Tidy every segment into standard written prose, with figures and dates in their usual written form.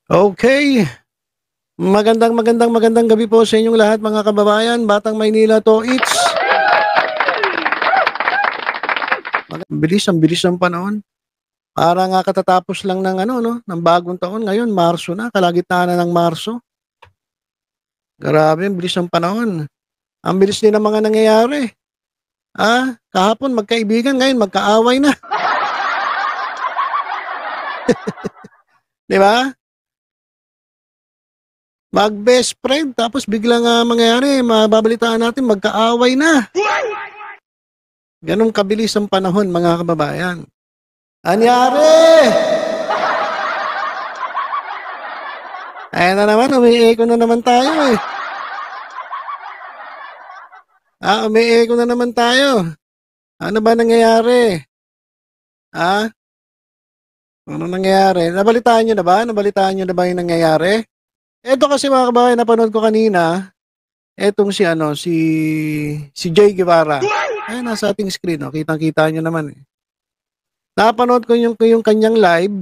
Okay. Magandang gabi po sa inyong lahat mga kababayan. Batang Maynila to, ang bilis ng panahon. Parang nga katatapos lang ng ano 'no, ng bagong taon. Ngayon Marso na, kalagitnaan na ng Marso. Grabe ang bilis ng panahon. Ang bilis din ng mga nangyayari. Kahapon magkaibigan, ngayon magkaaway na, 'di ba? Mag-best friend tapos biglang, mangyayari mababalitaan natin magkaaway na. Gano'n kabilis ang panahon mga kababayan. Anyari! Ayan na naman, umi-echo na naman tayo, eh. Umi-echo na naman tayo. Ano ba nangyayari? Ah, ano nangyayari? Nabalitaan niyo na ba yung nangyayari? Eto kasi mga kababayan, napanood ko kanina, etong si Jay Guevara. Ayan, nasa ating screen, oh. Kitang-kita niyo naman, eh. Napanood ko yung kanyang live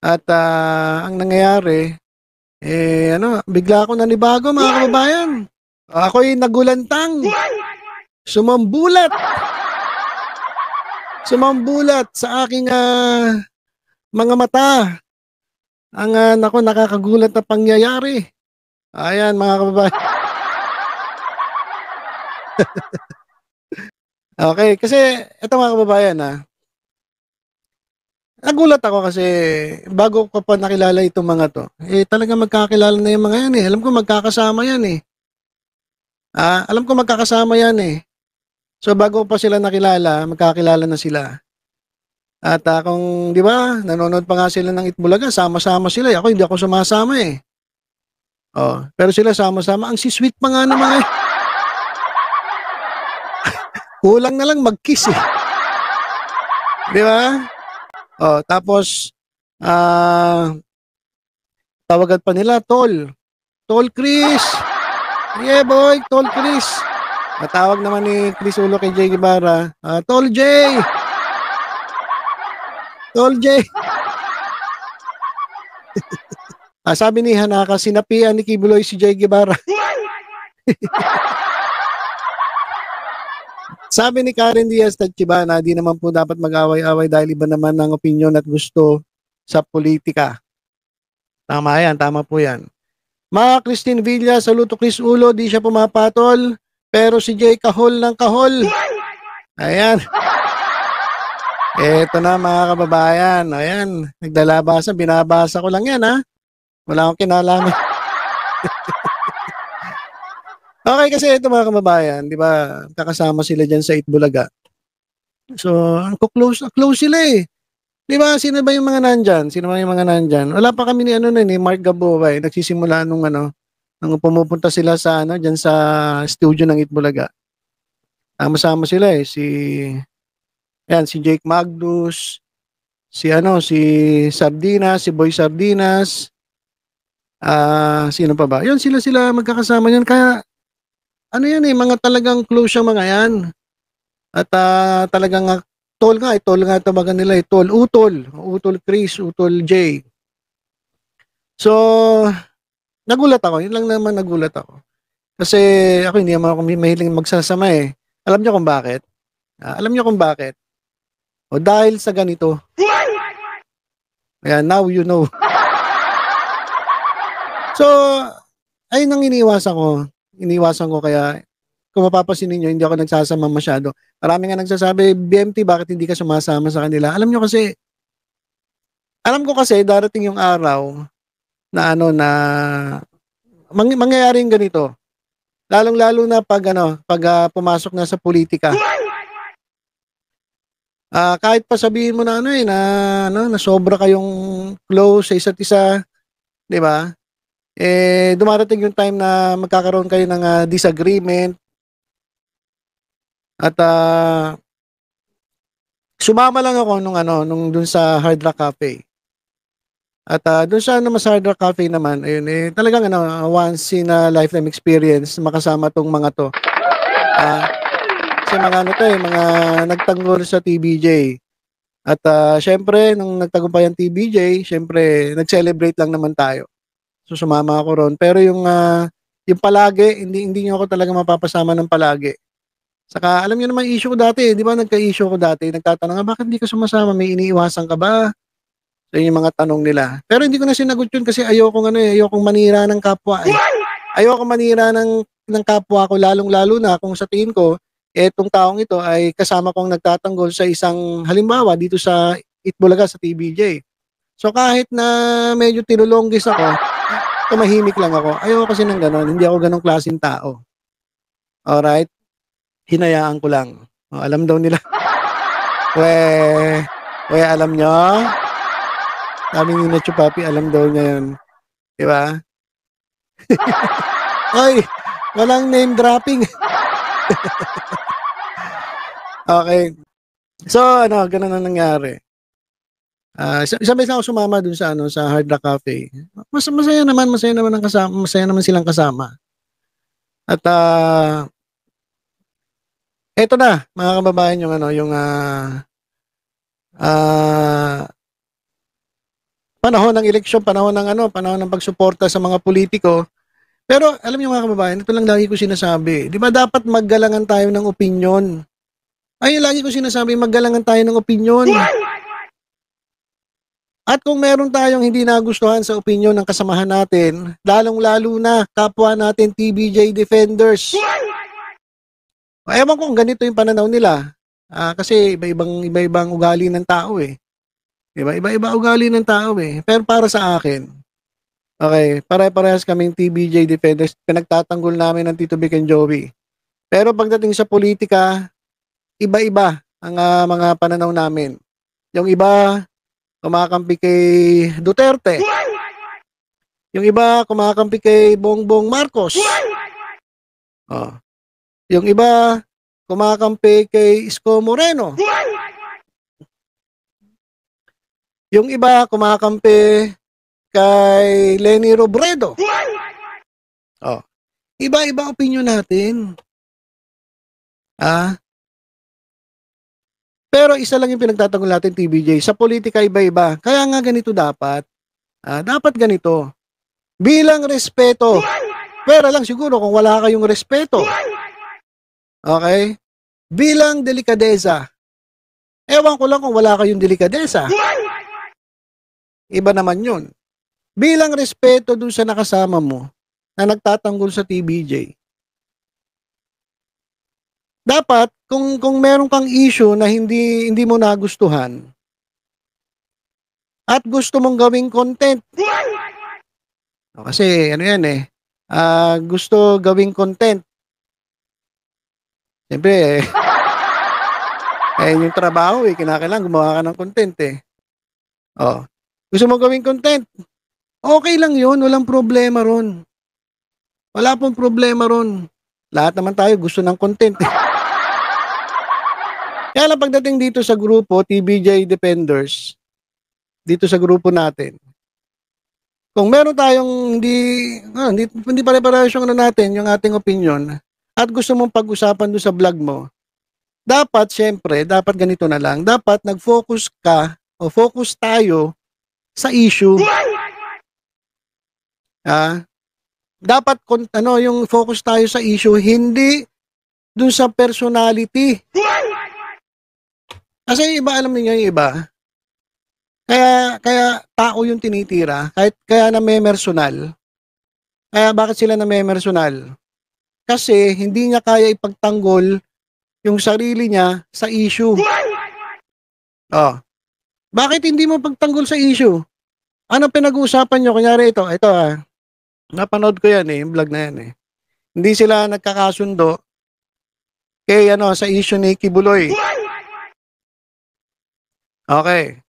at ang nangyayari, bigla akong nanibago mga kababayan. Ako'y nagulantang, sumambulat, sumambulat sa aking mga mata. Ang naku, nakakagulat na pangyayari. Ayan mga kababayan. Okay, kasi eto mga kababayan, nagulat ako kasi bago ko pa nakilala itong mga 'to, talagang magkakilala na yung mga yan, eh. Alam ko magkakasama yan, eh. Alam ko magkakasama yan, eh. So bago ko pa sila nakilala, magkakilala na sila. At, kung 'di ba, nanonood pa nga sila ng Itbulaga, sama-sama sila, eh. Ako hindi ako sumasama, eh. Oh, pero sila sama-sama, ang si-sweet pa nga naman, eh. Kulang na lang mag-kiss, eh. 'Di ba? Oh, tapos, ah, tawagan pa nila Tol. Tol Chris. Yeah boy, Tol Chris. Natawag naman ni Chris Ulo kay Jay Guevara, Tol Jay. Tol Jay. Sabi ni Hanaka, sinapian ni Kibuloy si Jay Guevara. Sabi ni Karen Diaz Tachibana, di naman po dapat mag-away-away dahil iba naman ang opinion at gusto sa politika. Tama yan, tama po yan. Christine Villa, saluto Chris Ulo, di siya pumapatol, pero si Jay kahol ng kahol. Ayan. Eto na mga kababayan, ayan, naglalabasa, binabasa ko lang yan Wala akong kinalaman. Okay, kasi ito mga kababayan, di ba, kakasama sila dyan sa Itbulaga. So, close sila, eh. Di ba, sino ba yung mga nandyan? Wala pa kami ni Mark Gaboa, eh. Nagsisimula nung pumupunta sila sa dyan sa studio ng Itbulaga. Masama sila, eh. Si Jake Magnus, si Sardinas, si Boy Sardinas, sino pa ba? Yun, sila magkakasama yan. Kaya, yan, eh, mga talagang close yung mga yan. At talagang tol nga tawagan nila, Tol Utol Chris, Utol J. So, nagulat ako. Yun lang naman, nagulat ako. Kasi ako hindi naman ako mahiling magsasama, eh. Alam niyo kung bakit? O dahil sa ganito. Ayan, now you know. So, ayun ang iniwasan ko kaya kung mapapansin niyo hindi ako nagsasama masyado. Marami nga nagsasabi, BMT, bakit hindi ka sumasama sa kanila? Alam ko kasi darating yung araw na mangyayari yung ganito. Lalong-lalo na pag pumasok na sa politika. Kahit pa sabihin mo na na sobra kayong close sa isa't isa, 'di ba? Dumarating yung time na magkakaroon kayo ng disagreement. At sumama lang ako nung dun sa Hard Rock Cafe. At dun sa mas Hard Rock Cafe naman, ayun, talagang once in a lifetime experience makasama tong mga to. Kasi mga mga nagtanggol sa TBJ. At siyempre nung nagtagumpay ang TBJ, siyempre nag-celebrate lang naman tayo. So sumama ako ron. Pero yung palagi, hindi niyo ako talaga mapapasama ng palagi. Saka alam niyo naman issue ko dati, 'di ba nagka-issue ko dati, nagtatanong, bakit hindi ka sumasama, may iniiwasan ka ba? So yun yung mga tanong nila. Pero hindi ko na sinagot yun kasi ayokong manira ng kapwa eh. Ayokong manira ng kapwa ko, lalong-lalo na kung sa tingin ko, etong taong ito ay kasama kong nagtatanggol sa isang halimbawa dito sa Itbulaga sa TBJ. So kahit na medyo tinulonggis ako, tumahimik lang ako. Ayoko kasi ng gano'n, hindi ako gano'ng klaseng tao. Alright? Hinayaan ko lang. O, alam daw nila. We, alam nyo? Sabi ni Nacho Papi, alam daw niya yun. Di ba? Oy, walang name dropping. Okay. So, ganun ang nangyari. Isang beses na ako sumama dun sa sa Hard Rock Cafe. Masaya naman ang kasama, masaya naman silang kasama. At eto na, mga kababayan, yung panahon ng eleksyon, panahon ng pagsuporta sa mga politiko. Pero alam niyo mga kababayan, ito lang lagi ko sinasabi. 'Di ba dapat maggalangan tayo ng opinyon? Ay, lagi ko sinasabi, maggalangan tayo ng opinyon. At kung meron tayong hindi nagustuhan sa opinyon ng kasamahan natin, lalong-lalo na kapwa natin TBJ defenders. Ewan ko kung ganito yung pananaw nila. Kasi iba-ibang ugali ng tao eh. Diba? Iba-iba ugali ng tao eh. Pero para sa akin, okay, pare-parehas kaming TBJ defenders. Pinagtatanggol namin ng Tito Vic and Joey. Pero pagdating sa politika, iba-iba ang mga pananaw namin. Yung iba, kumakampi kay Duterte. Yung iba, kumakampi kay Bongbong Marcos. Oh. Yung iba, kumakampi kay Isko Moreno. Yung iba, kumakampi kay Leni Robredo. Oh. Iba-iba opinion natin. Pero isa lang yung pinagtatanggol natin, TBJ. Sa politika, iba-iba. Kaya nga ganito dapat. Dapat ganito. Bilang respeto. Pero lang siguro kung wala kayong respeto. Okay? Bilang delikadeza. Ewan ko lang kung wala kayong delikadeza. Iba naman yun. Bilang respeto dun sa nakasama mo na nagtatanggol sa TBJ. Dapat, kung meron kang issue na hindi mo nagustuhan at gusto mong gawing content. Kasi yan gusto gawing content. Siyempre, yung trabaho kinakailangan gumawa ka ng content eh. Gusto mong gawing content. Okay lang yun, walang problema ron. Wala pong problema ron. Lahat naman tayo gusto ng content eh. Kaya lang pagdating dito sa grupo, TBJ Defenders, dito sa grupo natin, kung meron tayong hindi pare-parehas yung natin, yung ating opinion, at gusto mong pag-usapan doon sa vlog mo, dapat ganito na lang, dapat nag-focus ka o focus tayo sa issue. Dapat yung focus tayo sa issue, hindi doon sa personality. Kasi iba, alam niyo yung iba. Kaya tao yung tinitira, kaya namemersonal. Kaya bakit sila namemersonal? Kasi hindi niya kaya ipagtanggol yung sarili niya sa issue. Bakit hindi mo pagtanggol sa issue? Ano pinag-uusapan nyo? Kunyari ito napanood ko yan yung vlog na yan Hindi sila nagkakasundo kay sa issue ni Kibuloy. Okay.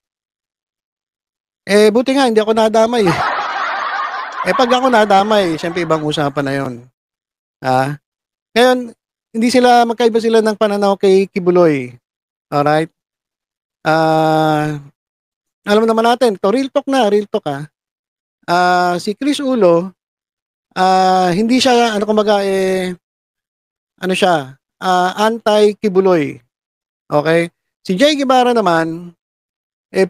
Buti nga, hindi ako nadamay. Pag ako nadamay, syempre ibang usapan na yun. Ngayon, magkaiba sila ng pananaw kay Kibuloy. Alright? Alam naman natin, real talk si Chris Ulo, hindi siya, anti-Kibuloy. Okay? Si Jay Guevara naman,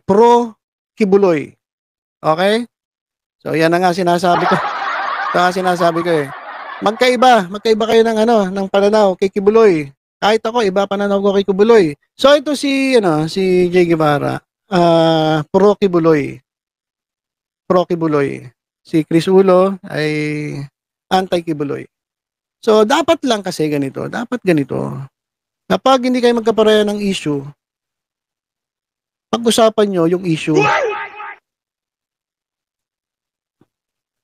pro Kibuloy. Okay? So yan na nga sinasabi ko. Ito nga sinasabi ko eh. Magkaiba kayo ng ng pananaw kay Kibuloy. Kahit ako iba pananaw ko kay Kibuloy. So ito si Jay Guevara, pro Kibuloy. Pro Kibuloy. Si Chris Ulo ay anti Kibuloy. So dapat lang kasi ganito, dapat ganito. Kapag hindi kayo magkapareha ng issue, pag-usapan nyo yung issue.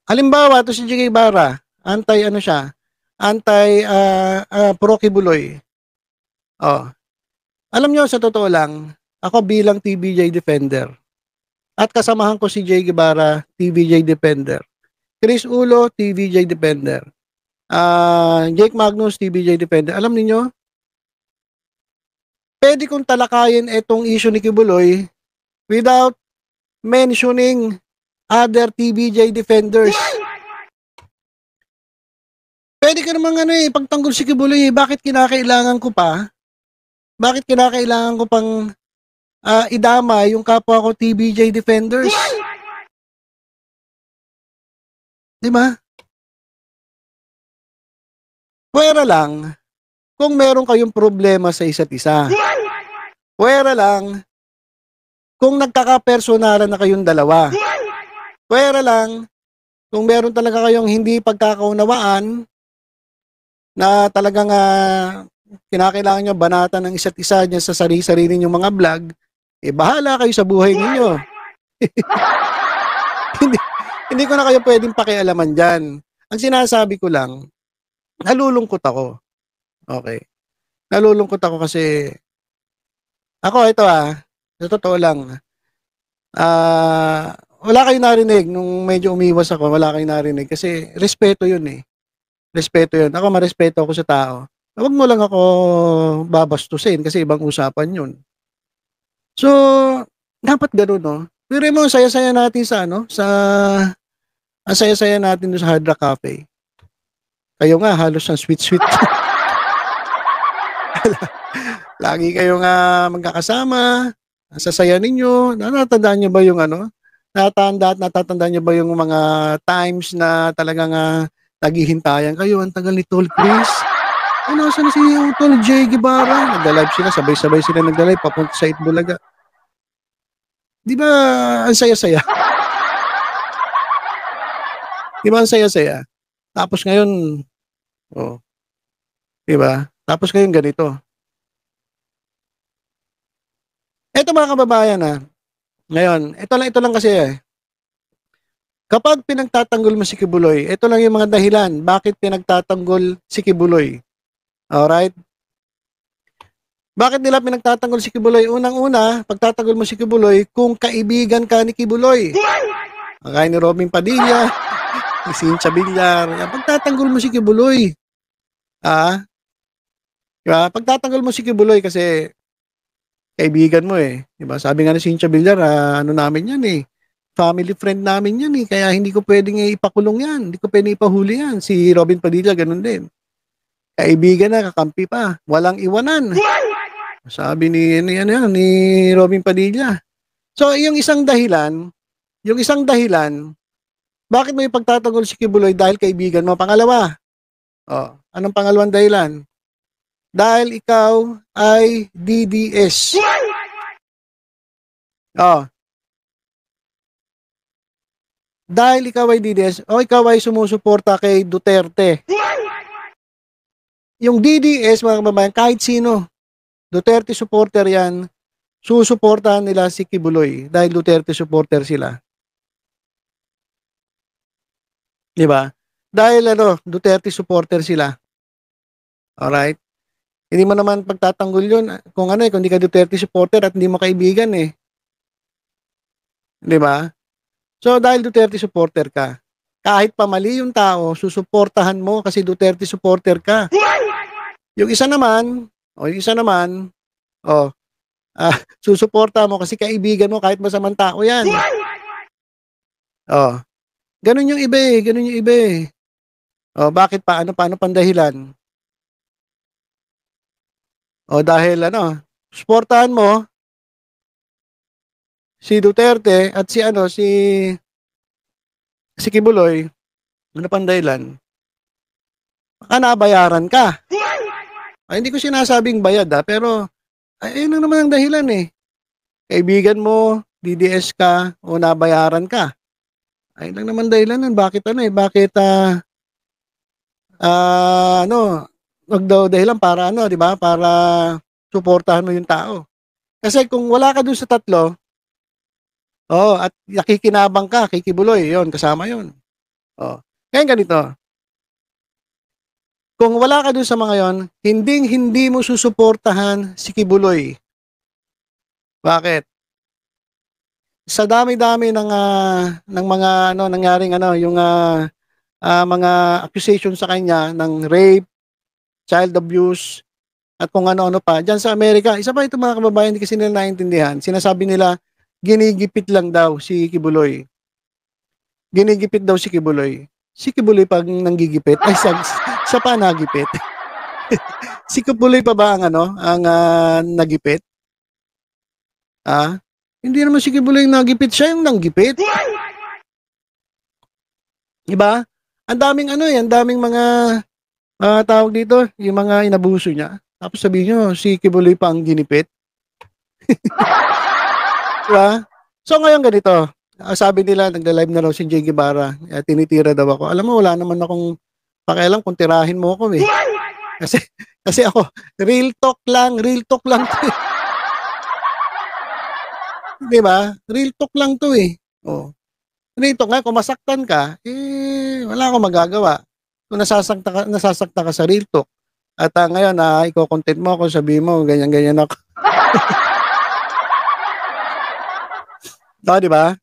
Halimbawa, to si Jiggy Barra, pro Kibuloy. Oh. Alam nyo, sa totoo lang, ako bilang TVJ Defender, at kasamahan ko si Jay Guevara, TVJ Defender. Chris Ulo, TVJ Defender. Jake Magnus, TVJ Defender. Alam niyo, pwede kong talakayin itong issue ni Kibuloy without mentioning other TVJ Defenders. Pwede ka namang pagtanggol si Kibuloy. Bakit kinakailangan ko pa? Bakit kinakailangan ko pang idama yung kapwa ko TVJ Defenders? Di ba? Pwera lang kung meron kayong problema sa isa't isa. Pwera lang kung nagkakapersonalan na kayong dalawa. Pwera lang kung meron talaga kayong hindi pagkakaunawaan na talagang kinakailangan nyo banatan ng isa't isa dyan sa sarili-sarili nyong mga vlog, bahala kayo sa buhay ninyo. hindi ko na kayo pwedeng pakialaman dyan. Ang sinasabi ko lang, nalulungkot ako. Okay. Nalulungkot ako kasi ako ito sa totoo lang, wala kayong narinig nung medyo umiwas ako, wala kayong narinig kasi respeto yun eh. Respeto yun. Ako marespeto ako sa tao. Huwag mo lang ako babastusin kasi ibang usapan yun. So, dapat gano'n, no? Pero mo, saya-saya natin ang saya-saya natin sa Hard Rock Cafe. Kayo nga, halos ang sweet-sweet. Lagi kayo nga magkakasama, ang sasaya ninyo. Natatandaan nyo ba yung natatandaan nyo ba yung mga times na talagang naghihintayan kayo? Ang tagal ni Tol Chris. Saan si Tol Jay Guevara? Nagda-live sila, sabay-sabay sila nagda-live papunta sa Itbulaga. Di ba ang saya-saya? Di ba ang saya-saya? Tapos ngayon, di ba? Tapos ngayon ganito. Eto mga kababayan ngayon, ito lang kasi kapag pinagtatanggol mo si Kibuloy, ito lang yung mga dahilan bakit pinagtatanggol si Kibuloy. Alright? Bakit nila pinagtatanggol si Kibuloy? Unang-una, pagtatanggol mo si Kibuloy kung kaibigan ka ni Kibuloy. Kaya ni Robin Padilla, ni Cynthia Villar, pagtatanggol mo si Kibuloy. Diba? Pagtatanggol mo si Kibuloy kasi kaibigan mo eh. Diba? Sabi nga ni Cynthia Villar, namin yan eh. Family friend namin yan eh. Kaya hindi ko pwedeng ipakulong yan. Hindi ko pwedeng ipahuli yan. Si Robin Padilla, ganun din. Kaibigan na, kakampi pa. Walang iwanan. Sabi ni Robin Padilla. So, yung isang dahilan, bakit mo ipagtatanggol si Kibuloy dahil kaibigan mo? Pangalawa, anong pangalawang dahilan? Dahil ikaw ay DDS. Dahil ikaw ay DDS, ikaw ay sumusuporta kay Duterte. Yung DDS, mga kababayan, kahit sino, Duterte supporter yan, susuportahan nila si Kibuloy dahil Duterte supporter sila. Di ba? Dahil Duterte supporter sila. Alright? Hindi mo naman pagtatanggol yun kung kung hindi ka Duterte supporter at hindi mo kaibigan eh. Di ba? So dahil Duterte supporter ka, kahit pa mali yung tao, susuportahan mo kasi Duterte supporter ka. Yung isa naman, susuporta mo kasi kaibigan mo kahit masamang tao yan. Ganun yung iba eh. Bakit pa? Paano pandahilan? Dahil suportahan mo, si Duterte at si ano, si Kibuloy, ano pang dahilan? Baka nabayaran ka. Ay, hindi ko sinasabing bayad pero ayun lang naman ang dahilan eh. Kaibigan mo, DDS ka o nabayaran ka. Ayun lang naman dahilan nun. Bakit bakit ano, wag daw dahilan para ano, di ba? Para suportahan mo yung tao. Kasi kung wala ka dun sa tatlo, oh, at nakikinabang ka, kikibuloy, yon kasama yon. Oh. Ngayon ganito, kung wala ka dun sa mga yon, hindi mo susuportahan si Kibuloy. Bakit? Sa dami-dami ng mga ano nangyaring ano, yung mga accusation sa kanya ng rape, child abuse, at kung ano-ano pa. Diyan sa Amerika, isa pa itong mga kababayan hindi kasi nila naintindihan. Sinasabi nila, ginigipit lang daw si Kibuloy. Ginigipit daw si Kibuloy. Si Kibuloy pag nanggigipit, ay siya pa nagipit. Si Kibuloy pa ba ang ano, ang nagipit? Ah? Hindi naman si Kibuloy yung nagipit, siya yung nanggipit. Diba? Ang daming ano ang daming mga tawag dito, yung mga inabuso niya. Tapos sabihin nyo, si Kibuloy pa ang ginipit. Diba? So ngayon ganito, sabi nila, nagla-live na raw si Jay Guevara, tinitira daw ako. Alam mo, wala naman akong pakialam kung tirahin mo ako eh. Kasi, kasi ako, real talk lang to eh. Diba? Real talk lang to eh. Oh. Real talk nga, kung masaktan ka, wala akong magagawa. Kung nasasakta ka sa real talk, at ngayon, iko-content mo ako, sabihin mo, ganyan-ganyan ako. No, di ba?